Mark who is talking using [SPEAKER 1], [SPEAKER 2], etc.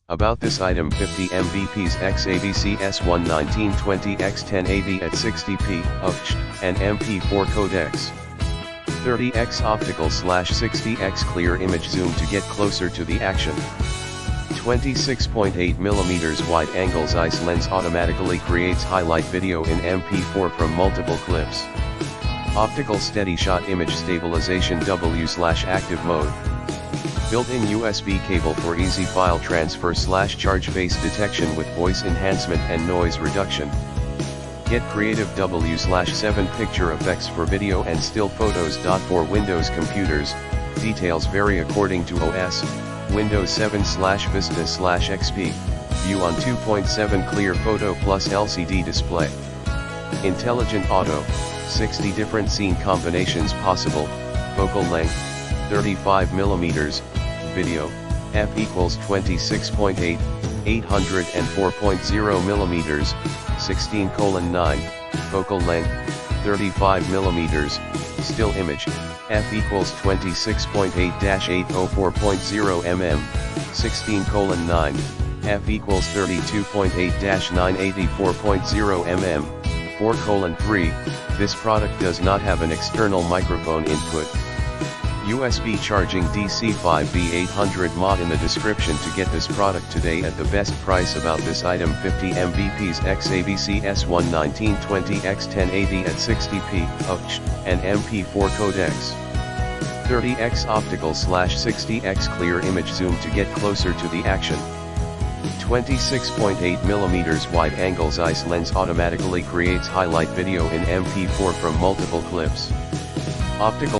[SPEAKER 1] About this item: 50 MBPs XAVCS11920x1080 at 60p, and MP4 codecs. 30x optical/60x clear image zoom to get closer to the action. 26.8mm wide-angle Zeiss lens automatically creates highlight video in MP4 from multiple clips. Optical steady shot image stabilization W/active mode. Built-in USB cable for easy file transfer/charge face detection with voice enhancement and noise reduction. Get creative W/7 picture effects for video and still photos. For Windows computers, details vary according to OS, Windows 7/Vista/XP, view on 2.7 clear photo plus LCD display. Intelligent Auto, 60 different scene combinations possible, focal length, 35mm, video, f=26.8, 804.0mm, 16:9, focal length, 35mm, still image, f=26.8-804.0mm, 16:9, f=32.8-984.0mm, 4:3. This product does not have an external microphone input. USB charging DC 5V800 mod in the description to get this product today at the best price. About this item: 50 MBPs XAVCS11920x1080 at 60p, and MP4 codecs. 30x optical/60x clear image zoom to get closer to the action. 26.8mm wide-angle Zeiss lens automatically creates highlight video in MP4 from multiple clips. Optical